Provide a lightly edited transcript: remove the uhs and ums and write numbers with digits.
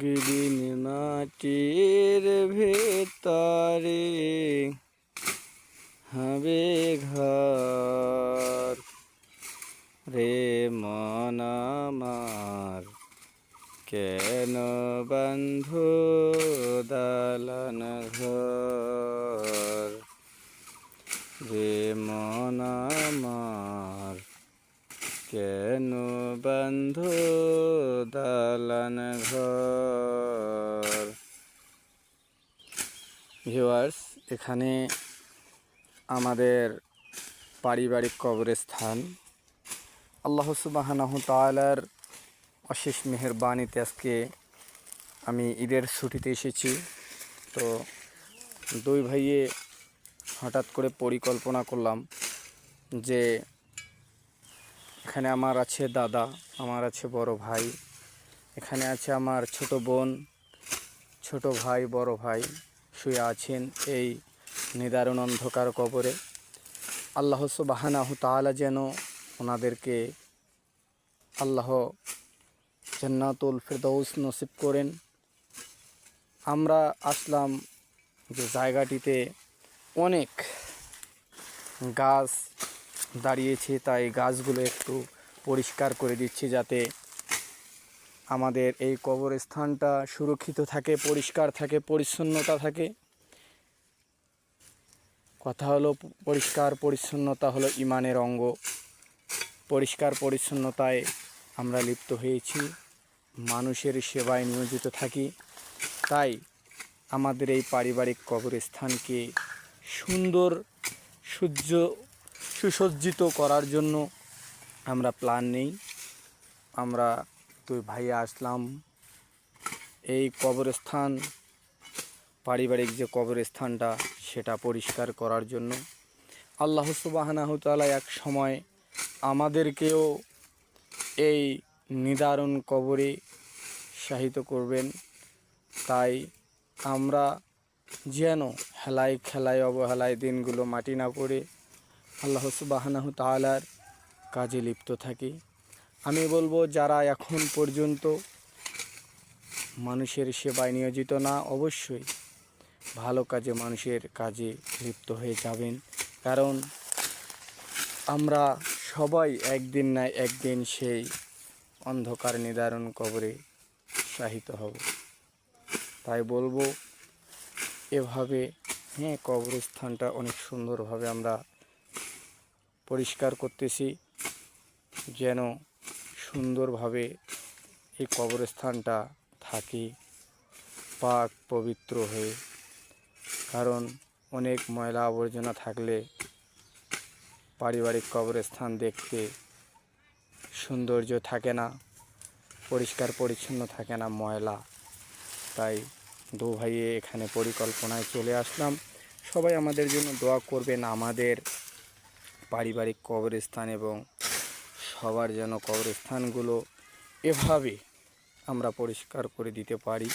গিরিন মাটির ভেতরে হবে ঘর রে মন আমার, কেন বন্ধু দালান ঘর রে মন আমার, কেন বন্ধু দালান ঘর। ভিউয়ার্স, এখানে আমাদের পারিবারিক কবরস্থান। আল্লাহ সুবহানাহু তাআলার অশেষ মেহেরবানিতে আজকে আমি ঈদের ছুটিতে এসেছি। তো দুই ভাইয়ে হঠাৎ করে পরিকল্পনা করলাম যে এখানে আমার আছে দাদা, আমার আছে বড় ভাই, এখানে আছে আমার ছোট বোন, ছোট ভাই, বড় ভাই শুয়ে আছেন এই নিদারুণ অন্ধকার কবরে। আল্লাহ সুবহানাহু তাআলা যেন ওনাদেরকে আল্লাহ জান্নাতুল ফেরদৌস নসিব করেন। আমরা আসলাম যে জায়গাটিতে অনেক গাছ দাঁড়িয়েছে, তাই গাছগুলো একটু পরিষ্কার করে দিচ্ছি যাতে আমাদের এই কবরস্থানটা সুরক্ষিত থাকে, পরিষ্কার থাকে, পরিচ্ছন্নতা থাকে। কথা হলো পরিষ্কার পরিচ্ছন্নতা হলো ঈমানের অঙ্গ। পরিষ্কার পরিচ্ছন্নতায় আমরা লিপ্ত হয়েছি, মানুষের সেবায় নিয়োজিত থাকি। তাই আমাদের এই পারিবারিক কবরস্থানকে সুন্দর সুসজ্জিত করার জন্য আমরা প্ল্যান নেই। আমরা দুই ভাই আসলাম এই কবরস্থান, পারিবারিক যে কবরস্থানটা সেটা পরিষ্কার করার জন্য। আল্লাহ সুবহানাহু তাআলা এক সময় আমাদেরকেও এই নিদারুণ কবরে শায়িত করবেন। তাই আমরা যেন হেলায় খেলায় অবহেলায় দিনগুলো মাটি না করে আল্লাহ সুবহানাহু তাআলার কাজে লিপ্ত থাকি। আমি বলবো, যারা এখন পর্যন্ত মানুষের সেবায় নিয়োজিত না, অবশ্যই ভালো কাজে, মানুষের কাজে লিপ্ত হয়ে যাবেন। কারণ আমরা সবাই একদিন না একদিন সেই অন্ধকার নিদারুণ কবরে শায়িত হব। তাই বলবো, এভাবে কবরস্থানটা অনেক সুন্দরভাবে আমরা পরিষ্কার করতেছি যেন সুন্দরভাবে এই কবরস্থানটা থাকে পাক পবিত্র হয়ে। কারণ অনেক ময়লা আবর্জনা থাকলে পারিবারিক কবরস্থান দেখতে সৌন্দর্য থাকে না, পরিষ্কার পরিচ্ছন্ন থাকে না, ময়লা। তাই দু ভাইয়ে এখানে পরিকল্পনায় চলে আসলাম। সবাই আমাদের জন্য দোয়া করবেন, আমাদের পারিবারিক কবরস্থান এবং সবার যেন কবরস্থানগুলো এভাবে আমরা পরিষ্কার করে দিতে পারি।